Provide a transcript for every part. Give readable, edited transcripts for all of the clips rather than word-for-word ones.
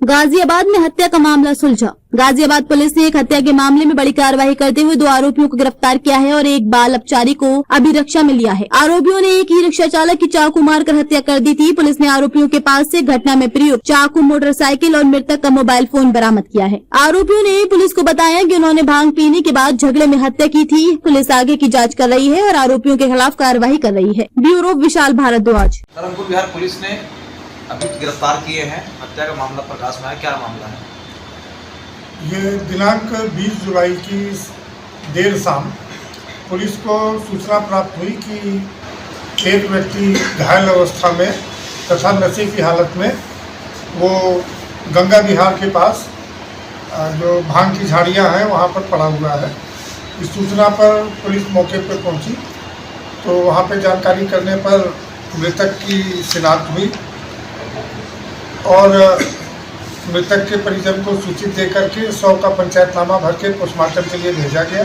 गाजियाबाद में हत्या का मामला सुलझा। गाजियाबाद पुलिस ने एक हत्या के मामले में बड़ी कार्रवाई करते हुए 2 आरोपियों को गिरफ्तार किया है और एक बाल अपचारी को अभिरक्षा में लिया है। आरोपियों ने एक ही रिक्शा चालक की चाकू मारकर हत्या कर दी थी। पुलिस ने आरोपियों के पास से घटना में प्रयुक्त चाकू, मोटरसाइकिल और मृतक का मोबाइल फोन बरामद किया है। आरोपियों ने पुलिस को बताया कि उन्होंने भांग पीने के बाद झगड़े में हत्या की थी। पुलिस आगे की जाँच कर रही है और आरोपियों के खिलाफ कार्रवाई कर रही है। ब्यूरो विशाल भारद्वाज। धर्मपुर बिहार पुलिस ने अभी गिरफ्तार किए हैं। हत्या का मामला प्रकाश में आया, क्या मामला है? ये दिनांक 20 जुलाई की देर शाम पुलिस को सूचना प्राप्त हुई कि एक व्यक्ति घायल अवस्था में तथा नशे की हालत में वो गंगा विहार के पास जो भांग की झाड़ियां हैं वहाँ पर पड़ा हुआ है। इस सूचना पर पुलिस मौके पर पहुंची तो वहाँ पर जानकारी करने पर मृतक की शिनाख्त हुई और मृतक के परिजन को सूचित देकर के 100 का पंचायतनामा भर के पोस्टमार्टम के लिए भेजा गया।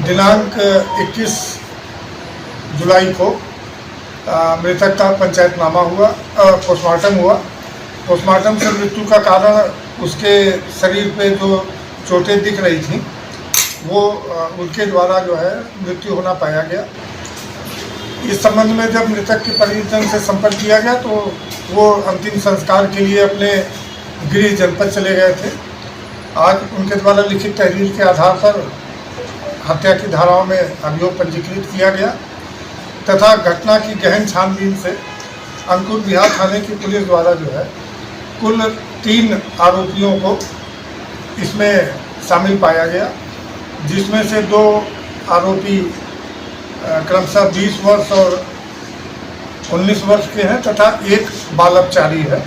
दिनांक 21 जुलाई को मृतक का पंचायतनामा हुआ, पोस्टमार्टम हुआ। पोस्टमार्टम से मृत्यु का कारण उसके शरीर पे जो चोटें दिख रही थी वो उनके द्वारा जो है मृत्यु होना पाया गया। इस संबंध में जब मृतक के परिजन से संपर्क किया गया तो वो अंतिम संस्कार के लिए अपने गृह जनपद चले गए थे। आज उनके द्वारा लिखित तहरीर के आधार पर हत्या की धाराओं में अभियोग पंजीकृत किया गया तथा घटना की गहन छानबीन से अंकुर बिहार थाने की पुलिस द्वारा जो है कुल 3 आरोपियों को इसमें शामिल पाया गया, जिसमें से 2 आरोपी क्रमशः 20 वर्ष और 19 वर्ष के हैं तथा एक बाल अपचारी है।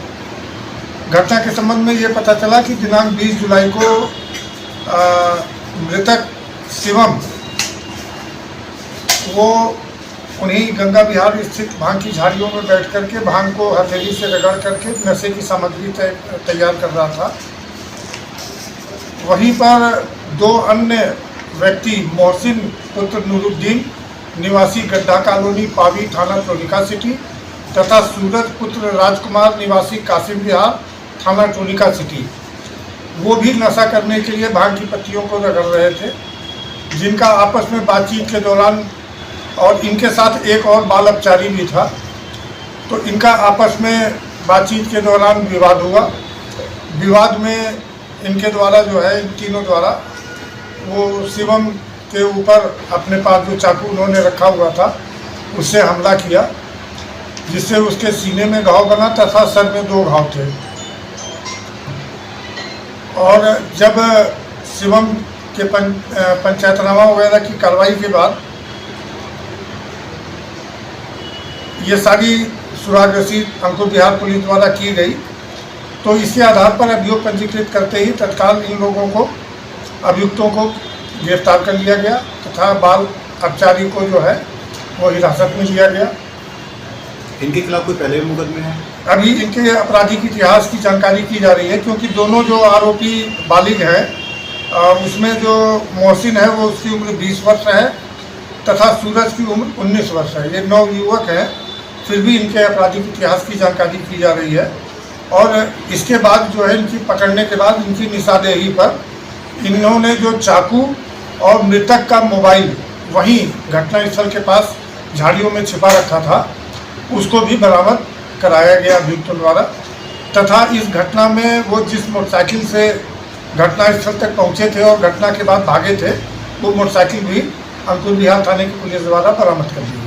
घटना के संबंध में ये पता चला कि दिनांक 20 जुलाई को मृतक शिवम वो उन्हीं गंगा विहार स्थित भांग की झाड़ियों में बैठ करके भांग को हथेली से रगड़ करके नशे की सामग्री तैयार कर रहा था। वहीं पर 2 अन्य व्यक्ति मोहसिन पुत्र नूरुद्दीन निवासी गड्ढा कॉलोनी पावी थाना टोलिका सिटी तथा सूरज पुत्र राजकुमार निवासी कासिम विहार थाना टोलिका सिटी वो भी नशा करने के लिए भांग की पत्तियों को रगड़ रहे थे, जिनका आपस में बातचीत के दौरान और इनके साथ एक और बाल अपचारी भी था तो इनका आपस में बातचीत के दौरान विवाद हुआ। विवाद में इनके द्वारा जो है इन तीनों द्वारा वो शिवम के ऊपर अपने पास जो चाकू उन्होंने रखा हुआ था उससे हमला किया, जिससे उसके सीने में घाव बना तथा सर में 2 घाव थे। और जब शिवम के पंचायतनामा वगैरह की कार्रवाई के बाद ये सारी सुराग रसीद अंकुर बिहार पुलिस द्वारा की गई तो इसके आधार पर अभियोग पंजीकृत करते ही तत्काल इन लोगों को अभियुक्तों को गिरफ्तार कर लिया गया तथा बाल अपचारी को जो है वो हिरासत में लिया गया। इनके खिलाफ कोई पहले मुकदमे हैं? अभी इनके आपराधिक इतिहास की जानकारी की जा रही है क्योंकि दोनों जो आरोपी बालिग हैं उसमें जो मोहसिन है वो उसकी उम्र 20 वर्ष है तथा सूरज की उम्र 19 वर्ष है। ये 9 युवक हैं, फिर भी इनके आपराधिक इतिहास की जानकारी की जा रही है। और इसके बाद जो है इनकी पकड़ने के बाद इनकी निशानदेही पर इन्होंने जो चाकू और मृतक का मोबाइल वहीं घटनास्थल के पास झाड़ियों में छिपा रखा था उसको भी बरामद कराया गया अभियुक्तों द्वारा तथा इस घटना में वो जिस मोटरसाइकिल से घटनास्थल तक पहुंचे थे और घटना के बाद भागे थे वो मोटरसाइकिल भी अंकुर बिहार थाने की पुलिस द्वारा बरामद कर दी।